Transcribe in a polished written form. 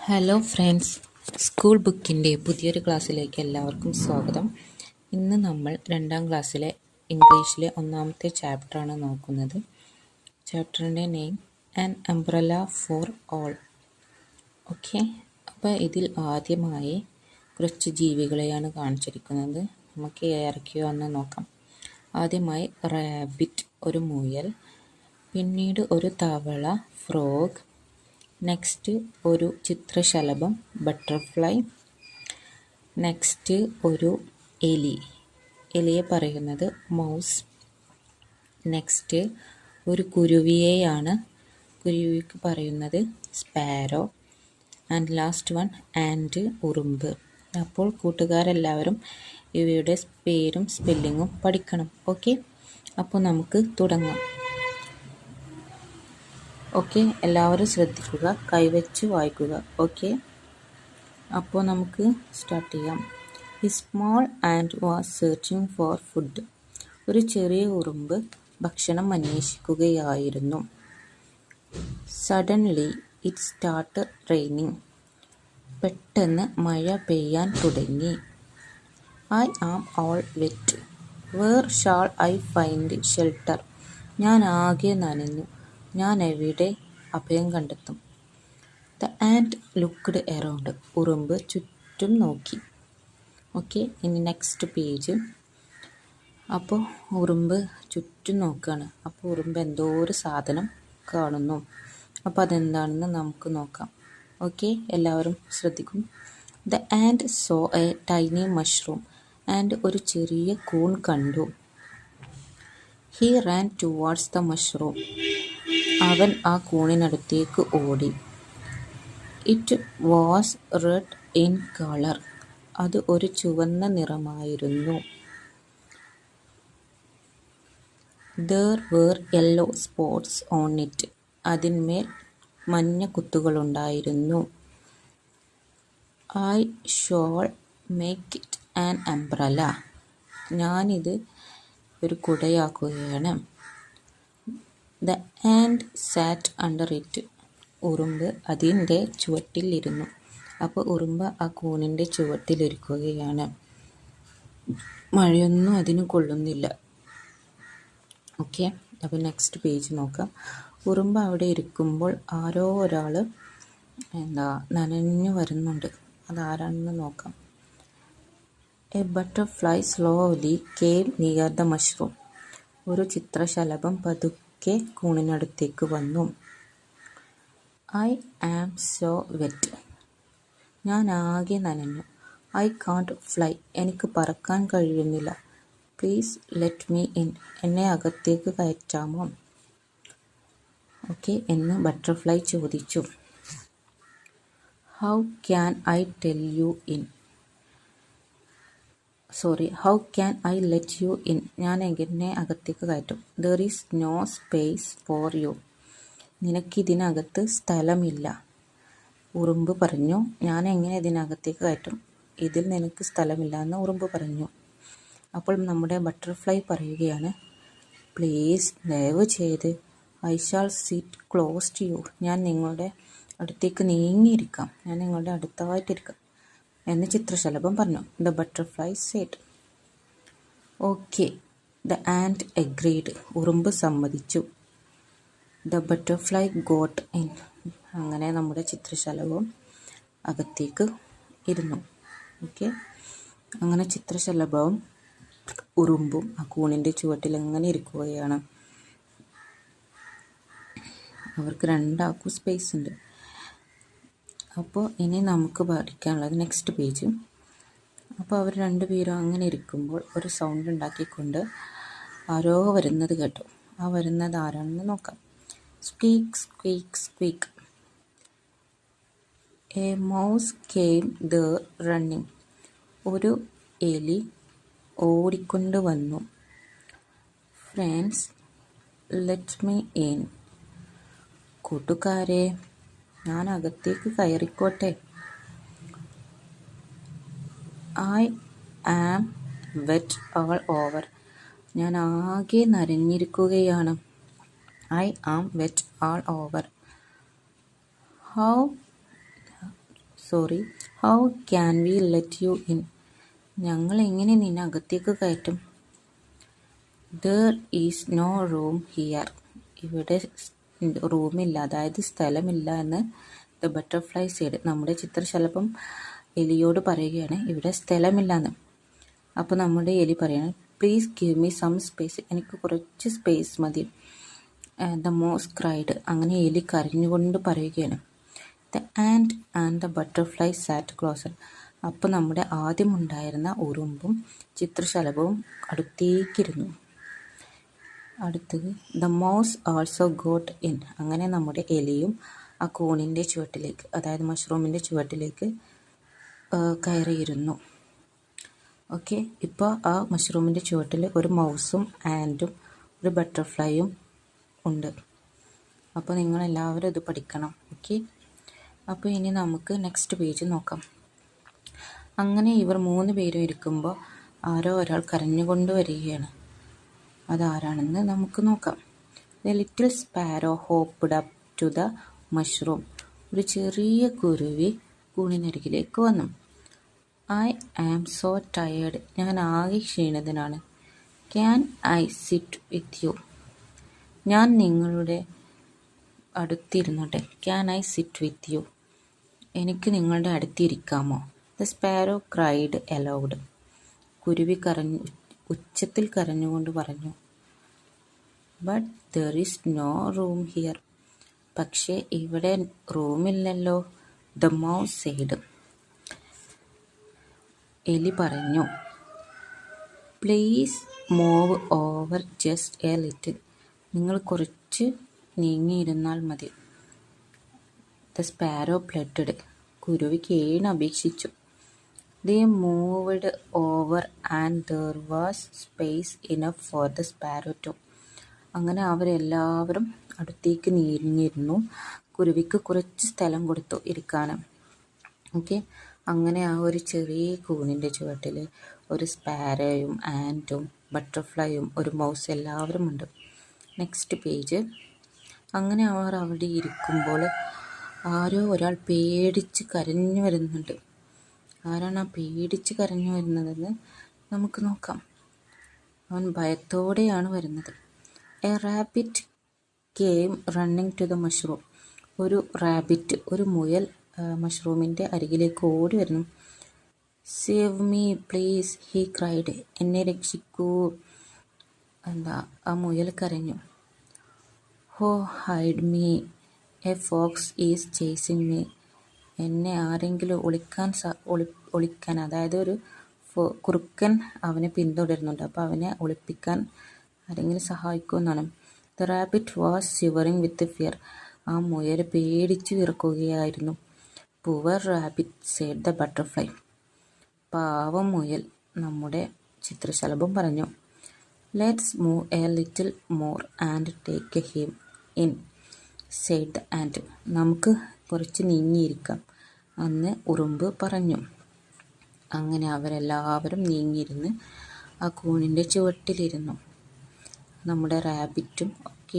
Hello friends, school ബുക്കിൻ്റെ പുതിയൊരു ക്ലാസ്സിലേക്ക് എല്ലാവർക്കും സ്വാഗതം. ഇന്ന് നമ്മൾ 2ാം ക്ലാസ്സിലെ ഇംഗ്ലീഷിലെ 1ാമത്തെ ചാപ്റ്ററാണ് നോക്കുന്നത്. ചാപ്റ്ററിൻ്റെ name an umbrella for all. Okay, അപ്പോൾ ഇതിൽ ആദ്യമായി കുറച്ച് ജീവികളെയാണ് കാണിച്ചിരിക്കുന്നത്. നമുക്ക് ഏതൊക്കെയാണെന്ന് നോക്കാം. ആദ്യമായി റാബിറ്റ്, ഒരു മുയൽ. പിന്നീട് ഒരു തവള, ഫ്രോഗ്. നെക്സ്റ്റ് ഒരു ചിത്രശലഭം, ബട്ടർഫ്ലൈ. നെക്സ്റ്റ് ഒരു എലിയെ പറയുന്നത് മൗസ്. നെക്സ്റ്റ് ഒരു കുരുവിയെയാണ്, കുരുവിക്ക് പറയുന്നത് sparrow. And last one and, ഉറുമ്പ്. അപ്പോൾ കൂട്ടുകാരെല്ലാവരും ഇവയുടെ പേരും സ്പെല്ലിങ്ങും പഠിക്കണം. ഓക്കെ, അപ്പോൾ നമുക്ക് തുടങ്ങാം. ഓക്കെ, എല്ലാവരും ശ്രദ്ധിക്കുക, കൈവച്ച് വായിക്കുക. ഓക്കെ, അപ്പോൾ നമുക്ക് സ്റ്റാർട്ട് ചെയ്യാം. ഈ small ant was searching for food. ഒരു ചെറിയ ഉറുമ്പ് ഭക്ഷണം അന്വേഷിക്കുകയായിരുന്നു. Suddenly it started raining. പെട്ടെന്ന് മഴ പെയ്യാൻ തുടങ്ങി. I am all wet. Where shall I find shelter. ഞാൻ ആകെ നനഞ്ഞു. ഞാൻ എവിടെ അഭയം കണ്ടെത്തും? The ant looked around. ഉറുമ്പ് ചുറ്റും നോക്കി. ഓക്കെ, ഇനി നെക്സ്റ്റ് പേജ്. അപ്പോൾ ഉറുമ്പ് ചുറ്റും നോക്കുകയാണ്. അപ്പോൾ ഉറുമ്പ് എന്തോ ഒരു സാധനം കാണുന്നു. അപ്പോൾ അതെന്താണെന്ന് നമുക്ക് നോക്കാം. ഓക്കെ, എല്ലാവരും ശ്രദ്ധിക്കും. The ant saw a tiny mushroom. And ഒരു ചെറിയ കൂൺ കണ്ടു. He ran towards the mushroom. അവൻ ആ കൂണിനടുത്തേക്ക് ഓടി. It was red in colour. അത് ഒരു ചുവന്ന നിറമായിരുന്നു. There were yellow spots on it. അതിന്മേൽ മഞ്ഞ കുത്തുകളുണ്ടായിരുന്നു. I shall make it an umbrella. ഞാനിത് ഒരു കുടയാക്കുകയാണ്. The ant sat under it. ഉറുമ്പ് അതിൻ്റെ ചുവട്ടിലിരുന്നു. അപ്പോൾ ഉറുമ്പ് ആ കൂണിൻ്റെ ചുവട്ടിലിരിക്കുകയാണ്. മഴയൊന്നും അതിന് കൊള്ളുന്നില്ല. ഓക്കെ, അപ്പോൾ നെക്സ്റ്റ് പേജ് നോക്കാം. ഉറുമ്പ് അവിടെ ഇരിക്കുമ്പോൾ ആരോ ഒരാൾ നനഞ്ഞു വരുന്നുണ്ട്. അതാരാണെന്ന് നോക്കാം. A butterfly slowly came near the mushroom. ഒരു ചിത്രശലഭം പതുക്കെ കൂണിനടുത്തേക്ക് വന്നു. I am so wet. ഞാൻ ആകെ നനഞ്ഞു. I can't fly. എനിക്ക് പറക്കാൻ കഴിയുന്നില്ല. Please let me in. എന്നെ അകത്തേക്ക് കയറ്റാമോ? ഓക്കെ എന്ന് ബട്ടർഫ്ലൈ ചോദിച്ചു. How can I let you in. ഞാൻ എങ്ങനെ അകത്തേക്ക് കയറ്റും? There is no space for you. നിനക്കിതിനകത്ത് സ്ഥലമില്ല. ഉറുമ്പ് പറഞ്ഞു. ഞാൻ എങ്ങനെ ഇതിനകത്തേക്ക് കയറ്റും? ഇതിൽ നിനക്ക് സ്ഥലമില്ല എന്ന് ഉറുമ്പ് പറഞ്ഞു. അപ്പോൾ നമ്മുടെ ബട്ടർഫ്ലൈ പറയുകയാണ്, പ്ലീസ്, ദയവ് ചെയ്ത്, I shall sit close to you. ഞാൻ നിങ്ങളുടെ അടുത്തേക്ക് നീങ്ങിയിരിക്കാം. ഞാൻ നിങ്ങളുടെ അടുത്തായിട്ടിരിക്കാം എന്ന് ചിത്രശലഭം പറഞ്ഞു. The butterfly said. Okay, the ant agreed. ഉറുമ്പ് സമ്മതിച്ചു. The butterfly got in. അങ്ങനെ നമ്മുടെ ചിത്രശലഭവും അകത്തേക്ക് ഇരുന്നു. ഓക്കെ, അങ്ങനെ ചിത്രശലഭവും ഉറുമ്പും ആ കൂണിൻ്റെ ചുവട്ടിൽ അങ്ങനെ ഇരിക്കുകയാണ്. അവർക്ക് രണ്ടാൾക്കും സ്പേസ് ഉണ്ട്. അപ്പോൾ ഇനി നമുക്ക് പഠിക്കാനുള്ളത് നെക്സ്റ്റ് പേജ്. അപ്പോൾ അവർ രണ്ടുപേരും അങ്ങനെ ഇരിക്കുമ്പോൾ ഒരു സൗണ്ട് ഉണ്ടാക്കിക്കൊണ്ട് ആരോ വരുന്നത് കേട്ടു. ആ വരുന്നത് ആരാണെന്ന് നോക്കാം. Squeak squeak squeak. A mouse came there running. ഒരു എലി ഓടിക്കൊണ്ട് വന്നു. Friends, let me in. കൂട്ടുകാരെ, ഞാൻ അകത്തേക്ക് കയറിക്കോട്ടെ? I am wet all over. ഞാൻ ആകെ നനഞ്ഞിരിക്കുകയാണ്. I am wet all over. How sorry, how can we let you in? ഞങ്ങൾ എങ്ങനെ നിന്നെ അകത്തേക്ക് കയറ്റും? There is no room here. ഇവിടെ റൂമില്ല, അതായത് സ്ഥലമില്ല എന്ന് ദ ബട്ടർഫ്ലൈ സൈഡ്. നമ്മുടെ ചിത്രശലഭം എലിയോട് പറയുകയാണ് ഇവിടെ സ്ഥലമില്ലെന്ന്. അപ്പോൾ നമ്മുടെ എലി പറയാണ്, please give me some space. എനിക്ക് കുറച്ച് സ്പേസ് മതി. The mouse cried. അങ്ങനെ എലി കരഞ്ഞുകൊണ്ട് പറയുകയാണ്. The ant and the butterfly sat closer. അപ്പോൾ നമ്മുടെ ആദ്യം ഉണ്ടായിരുന്ന ഉറുമ്പും ചിത്രശലഭവും അടുത്തേക്കിരുന്നു. അടുത്തത് the mouse also got in. അങ്ങനെ നമ്മുടെ എലിയും ആ കൂണിൻ്റെ ചുവട്ടിലേക്ക്, അതായത് മഷ്റൂമിൻ്റെ ചുവട്ടിലേക്ക് കയറിയിരുന്നു. ഓക്കെ, ഇപ്പോൾ ആ മഷ്റൂമിൻ്റെ ചുവട്ടിൽ ഒരു മൗസും ആൻഡും ഒരു ബട്ടർഫ്ലൈയും ഉണ്ട്. അപ്പോൾ നിങ്ങളെല്ലാവരും ഇത് പഠിക്കണം. ഓക്കെ, അപ്പോൾ ഇനി നമുക്ക് നെക്സ്റ്റ് പേജ് നോക്കാം. അങ്ങനെ ഇവർ 3 പേരും ഇരിക്കുമ്പോൾ ആരോ ഒരാൾ കരഞ്ഞുകൊണ്ട് വരികയാണ്. അതാരാണെന്ന് നമുക്ക് നോക്കാം. The little sparrow hopped up to the mushroom. ഒരു ചെറിയ കുരുവി കൂണിനരികിലേക്ക് വന്നു. I am so tired. ഞാൻ ആകെ ക്ഷീണിതനാണ്. Can I sit with you? ഞാൻ നിങ്ങളുടെ അടുത്തിരുന്നോട്ടെ. Can I sit with you? എനിക്ക് നിങ്ങളുടെ അടുത്തിരിക്കാമോ? The sparrow cried aloud. കുരുവി ഉച്ചത്തിൽ കരഞ്ഞുകൊണ്ട് പറഞ്ഞു. But there is no room here. പക്ഷേ ഇവിടെ റൂമില്ലല്ലോ. The mouse said. എലി പറഞ്ഞു. Please move over just a little. നിങ്ങൾ കുറച്ച് നീങ്ങിയിരുന്നാൽ മതി. The sparrow pleaded. കുരുവി അപേക്ഷിച്ചു. They moved over and there was space enough for the sparrow too. അങ്ങനെ അവരെല്ലാവരും അടുത്തേക്ക് നീങ്ങിയിരുന്നു. കുരുവിക്ക് കുറച്ച് സ്ഥലം കൊടുത്തു ഇരിക്കാൻ. ഓക്കെ, അങ്ങനെ ആ ഒരു ചെറിയ കൂണിൻ്റെ ചുവട്ടിൽ ഒരു സ്പാരോയും ആൻറ്റും ബട്ടർഫ്ലൈയും ഒരു മൗസ് എല്ലാവരും ഉണ്ട്. Next page. അങ്ങനെ അവർ അവിടെ ഇരിക്കുമ്പോൾ ആരോ ഒരാൾ പേടിച്ച് കരഞ്ഞു വരുന്നുണ്ട്. ആരാണ് ആ പേടിച്ച് കരഞ്ഞു വരുന്നതെന്ന് നമുക്ക് നോക്കാം. അവൻ ഭയത്തോടെയാണ് വരുന്നത്. A rabbit came running to the mushroom. ഒരു റാബിറ്റ്, ഒരു മുയൽ മഷ്റൂമിൻ്റെ അരികിലേക്ക് ഓടി വരുന്നു. Save me please, he cried. എന്നെ രക്ഷിക്കൂ. ആ മുയൽ കരഞ്ഞു. Oh hide me, a fox is chasing me. എന്നെ ആരെങ്കിലും ഒളിക്കാൻ, അതായത് ഒരു കുറുക്കൻ അവനെ പിന്തുടരുന്നുണ്ട്. അപ്പോൾ അവനെ ഒളിപ്പിക്കാൻ ആരെങ്കിലും സഹായിക്കുമെന്നാണ്. The rabbit was shivering with fear. ആ മുയൽ പേടിച്ച് വിറക്കുകയായിരുന്നു. Poor rabbit said the butterfly. പാവം മുയൽ, നമ്മുടെ ചിത്രശലഭം പറഞ്ഞു. Let's move a little more and take him in said the ant. നമുക്ക് കുറച്ച് നീങ്ങിയിരിക്കാം എന്ന് ഉറുമ്പ് പറഞ്ഞു. അങ്ങനെ അവരെല്ലാവരും നീങ്ങിയിരുന്ന് ആ കൂണിൻ്റെ ചുവട്ടിലിരുന്നു. നമ്മുടെ റാബിറ്റും ഒക്കെ